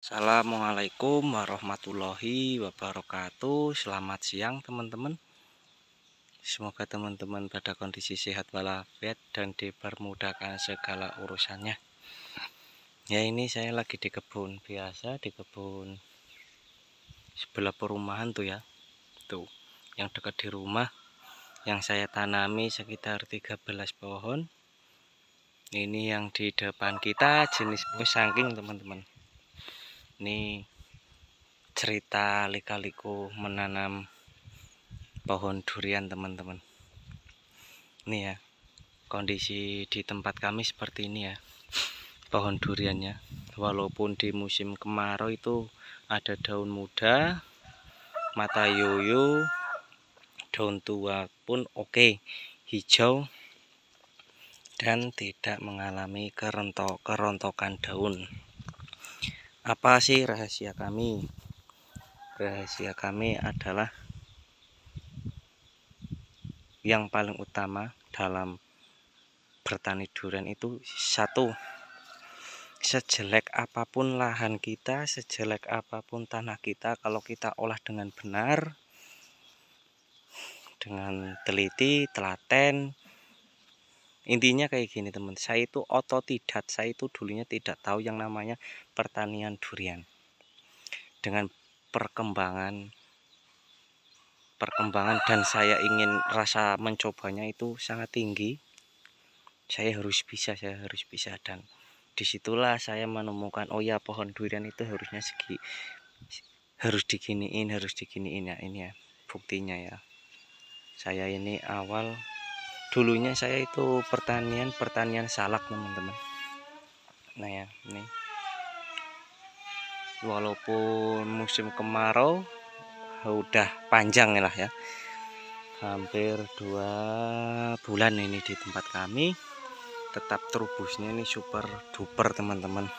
Assalamualaikum warahmatullahi wabarakatuh. Selamat siang teman-teman. Semoga teman-teman pada kondisi sehat walafiat dan dipermudahkan segala urusannya. Ya, ini saya lagi di kebun biasa, di kebun sebelah perumahan tuh ya. Tuh, yang dekat di rumah yang saya tanami sekitar 13 pohon. Ini yang di depan kita jenis musangking teman-teman. Ini cerita lika-liku menanam pohon durian teman-teman. Ini ya, kondisi di tempat kami seperti ini ya, pohon duriannya. Walaupun di musim kemarau itu ada daun muda, mata yoyo, daun tua pun oke, hijau dan tidak mengalami kerontokan daun. Apa sih rahasia kami? Rahasia kami adalah yang paling utama dalam bertani durian itu satu, sejelek apapun lahan kita, sejelek apapun tanah kita, kalau kita olah dengan benar, dengan teliti, telaten, intinya kayak gini teman, saya itu otodidak, saya itu dulunya tidak tahu yang namanya pertanian durian. Dengan perkembangan dan saya ingin rasa mencobanya itu sangat tinggi, saya harus bisa dan disitulah saya menemukan, oh ya, pohon durian itu harus diginiin ya. Ini ya buktinya ya. Saya ini awal dulunya saya itu pertanian salak teman-teman. Nah ya, ini walaupun musim kemarau udah panjang lah ya, hampir 2 bulan ini di tempat kami, tetap terubusnya ini super duper teman-teman.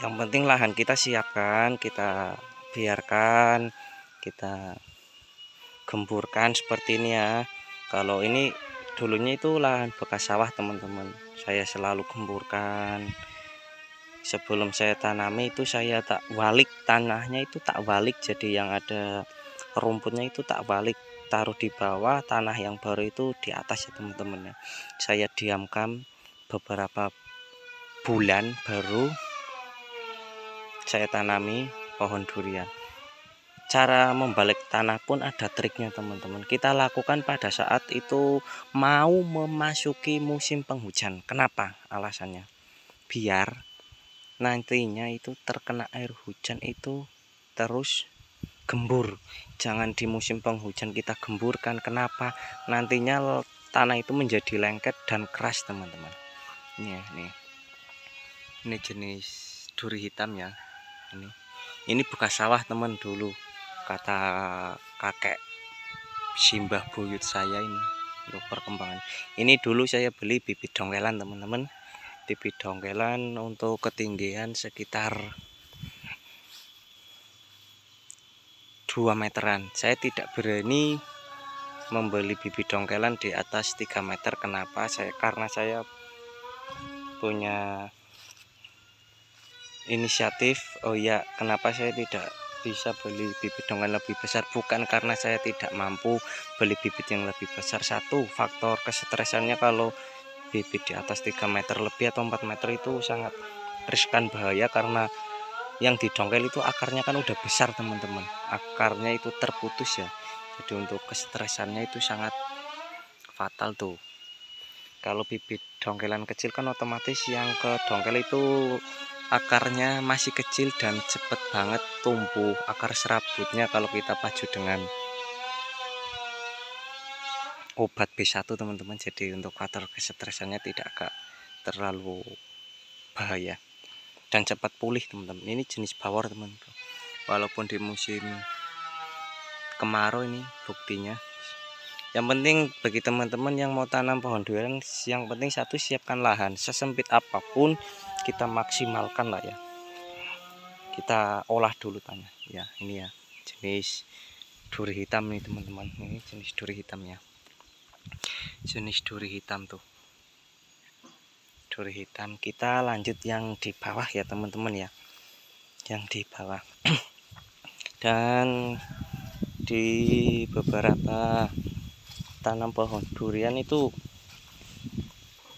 Yang penting lahan kita siapkan, kita biarkan, kita gemburkan seperti ini ya. Kalau ini dulunya itu lahan bekas sawah teman-teman, saya selalu gemburkan. Sebelum saya tanami itu saya tak balik tanahnya, itu tak balik, jadi yang ada rumputnya itu tak balik, taruh di bawah, tanah yang baru itu di atas ya teman-teman ya. Saya diamkan beberapa bulan baru saya tanami pohon durian. Cara membalik tanah pun ada triknya teman-teman. Kita lakukan pada saat itu mau memasuki musim penghujan. Kenapa? Alasannya biar nantinya itu terkena air hujan itu terus gembur. Jangan di musim penghujan kita gemburkan. Kenapa? Nantinya tanah itu menjadi lengket dan keras teman-teman. Ini jenis duri hitam ya. Ini bekas sawah teman dulu, kata kakek simbah buyut saya ini untuk perkembangan. Ini dulu saya beli bibit dongkelan teman-teman, bibit dongkelan untuk ketinggian sekitar 2 meteran. Saya tidak berani membeli bibit dongkelan di atas 3 meter. Kenapa? Karena saya punya inisiatif, oh ya, kenapa saya tidak bisa beli bibit dongkelan lebih besar? Bukan karena saya tidak mampu beli bibit yang lebih besar. Satu, faktor kesetresannya kalau bibit di atas 3 meter lebih atau 4 meter itu sangat riskan, bahaya, karena yang didongkel itu akarnya kan udah besar teman-teman, akarnya itu terputus ya, jadi untuk kesetresannya itu sangat fatal tuh. Kalau bibit dongkelan kecil kan otomatis yang ke dongkel itu akarnya masih kecil dan cepet banget tumbuh akar serabutnya kalau kita pacu dengan obat B1 teman-teman. Jadi untuk faktor kesetresannya tidak terlalu bahaya dan cepat pulih teman-teman. Ini jenis bawor teman-teman, walaupun di musim kemarau ini buktinya. Yang penting bagi teman-teman yang mau tanam pohon durian, yang penting satu, siapkan lahan sesempit apapun, kita maksimalkan lah ya, kita olah dulu tanah ya. Ini ya jenis duri hitam nih teman-teman, ini jenis duri hitamnya, jenis duri hitam tuh, duri hitam. Kita lanjut yang di bawah ya teman-teman ya. yang di bawah. Dan di beberapa tanam pohon durian itu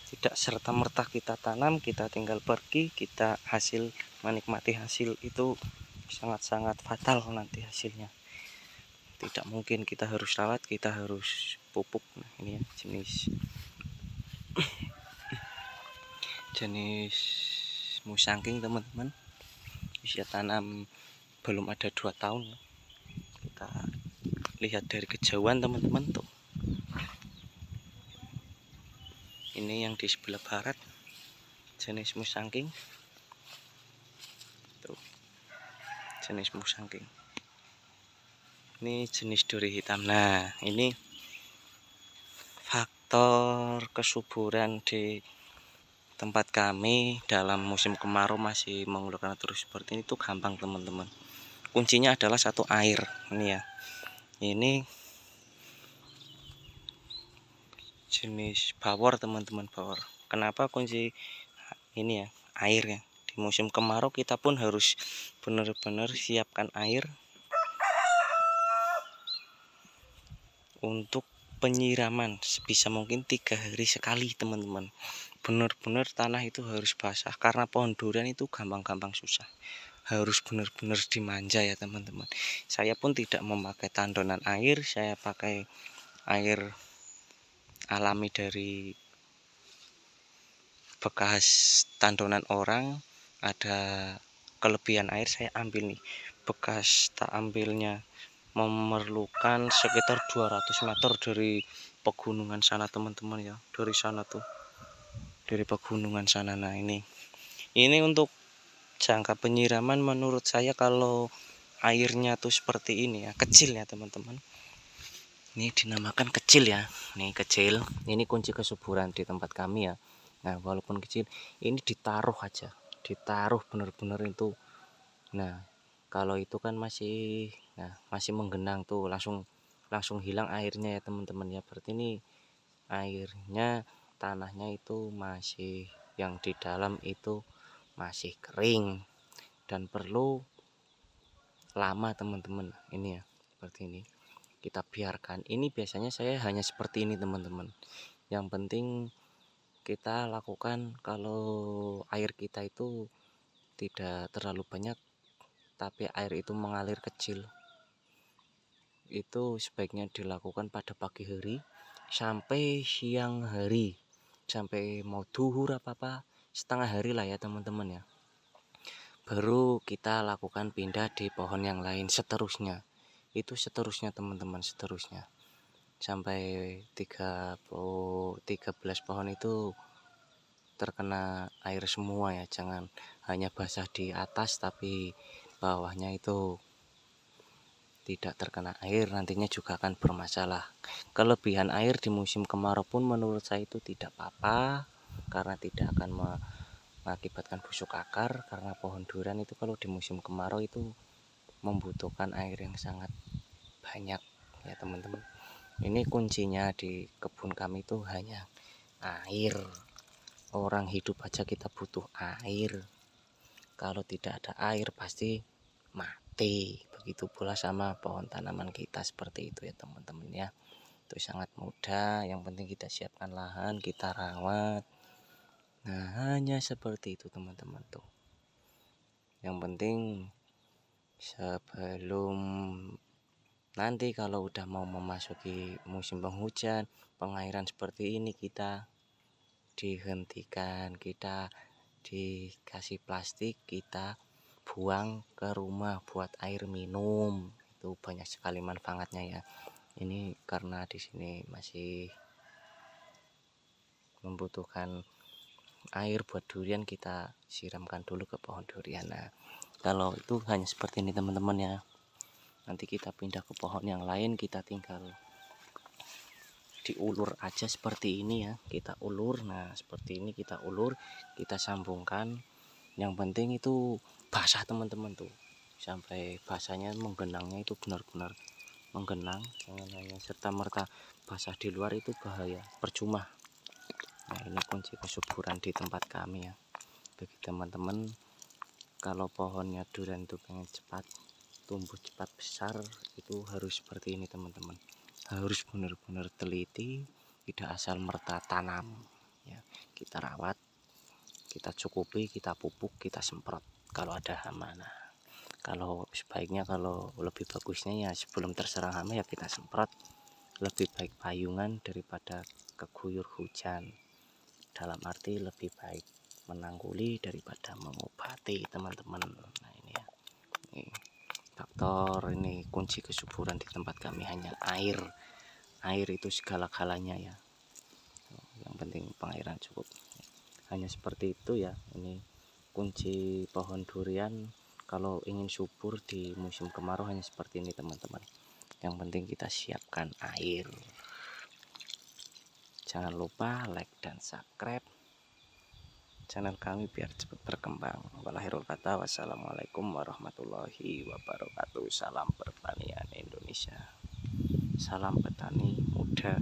tidak serta-merta kita tanam, kita tinggal pergi, kita menikmati hasil itu sangat-sangat fatal nanti hasilnya. Tidak mungkin, kita harus rawat, kita harus pupuk. Nah, ini ya jenis musangking teman-teman, usia tanam belum ada 2 tahun. Kita lihat dari kejauhan teman-teman tuh. Ini yang di sebelah barat, jenis musangking. Tuh, jenis musangking. Ini jenis duri hitam. Nah, ini faktor kesuburan di tempat kami dalam musim kemarau masih mengeluarkan terus seperti ini tuh gampang teman-teman. Kuncinya adalah satu, air. Ini ya. Ini jenis bawor teman-teman, bawor. Kenapa kunci ini ya, air ya. Di musim kemarau kita pun harus benar-benar siapkan air untuk penyiraman sebisa mungkin 3 hari sekali teman-teman. Benar-benar tanah itu harus basah, karena pohon durian itu gampang-gampang susah, harus benar-benar dimanja ya teman-teman. Saya pun tidak memakai tandonan air, saya pakai air alami dari bekas tandonan orang. Ada kelebihan air saya ambil nih, bekas tak ambilnya memerlukan sekitar 200 meter dari pegunungan sana teman-teman ya, dari sana tuh, dari pegunungan sana. Nah, ini untuk jangka penyiraman menurut saya kalau airnya tuh seperti ini ya, kecil ya teman-teman. Ini dinamakan kecil ya, nih kecil. Ini kunci kesuburan di tempat kami ya. Nah, walaupun kecil, ini ditaruh aja, ditaruh bener-bener itu. Nah, kalau itu kan masih menggenang tuh, langsung hilang airnya ya teman-teman ya. Berarti ini airnya, tanahnya itu masih, yang di dalam itu masih kering dan perlu lama teman-teman. Ini ya, seperti ini kita biarkan. Ini biasanya saya hanya seperti ini teman-teman. Yang penting kita lakukan kalau air kita itu tidak terlalu banyak tapi air itu mengalir kecil, itu sebaiknya dilakukan pada pagi hari sampai siang hari, sampai mau duhur apa setengah hari lah ya teman-teman ya. Baru kita lakukan pindah di pohon yang lain seterusnya. Itu seterusnya teman-teman, seterusnya sampai 13 pohon itu terkena air semua ya. Jangan hanya basah di atas tapi bawahnya itu tidak terkena air, nantinya juga akan bermasalah. Kelebihan air di musim kemarau pun menurut saya itu tidak apa-apa, karena tidak akan mengakibatkan busuk akar. Karena pohon durian itu kalau di musim kemarau itu membutuhkan air yang sangat banyak ya teman-teman. Ini kuncinya di kebun kami itu hanya air. Orang hidup aja kita butuh air. Kalau tidak ada air pasti mati. Begitu pula sama pohon tanaman kita, seperti itu ya teman-teman ya. Itu sangat mudah, yang penting kita siapkan lahan, kita rawat. Nah, hanya seperti itu teman-teman tuh. Yang penting sebelum nanti kalau udah mau memasuki musim penghujan, pengairan seperti ini kita dihentikan, kita dikasih plastik, kita buang ke rumah buat air minum. Itu banyak sekali manfaatnya ya. Ini karena di sini masih membutuhkan air buat durian, kita siramkan dulu ke pohon durian. Nah, kalau itu hanya seperti ini teman-teman ya. Nanti kita pindah ke pohon yang lain, kita tinggal diulur aja seperti ini ya. Kita ulur, nah seperti ini kita ulur, kita sambungkan. Yang penting itu basah teman-teman tuh, sampai basahnya menggenangnya itu benar-benar menggenang. Jangan hanya serta merta basah di luar, itu bahaya, percuma. Nah, ini kunci kesuburan di tempat kami ya. Bagi teman-teman Kalau pohonnya durian itu pengen cepat tumbuh, cepat besar, itu harus seperti ini teman-teman. Harus benar-benar teliti, tidak asal merta tanam ya. Kita rawat, kita cukupi, kita pupuk, kita semprot kalau ada hama. Nah, kalau sebaiknya, kalau lebih bagusnya ya sebelum terserang hama ya kita semprot. Lebih baik payungan daripada keguyur hujan, dalam arti lebih baik menangguli daripada mengobati teman-teman. Nah ini ya, ini faktor, ini kunci kesuburan di tempat kami hanya air. Air itu segala-galanya ya, yang penting pengairan cukup, hanya seperti itu ya. Ini kunci pohon durian kalau ingin subur di musim kemarau hanya seperti ini teman-teman. Yang penting kita siapkan air. Jangan lupa like dan subscribe channel kami biar cepat berkembang. Walahirul kata, wassalamualaikum warahmatullahi wabarakatuh. Salam pertanian Indonesia, salam petani muda.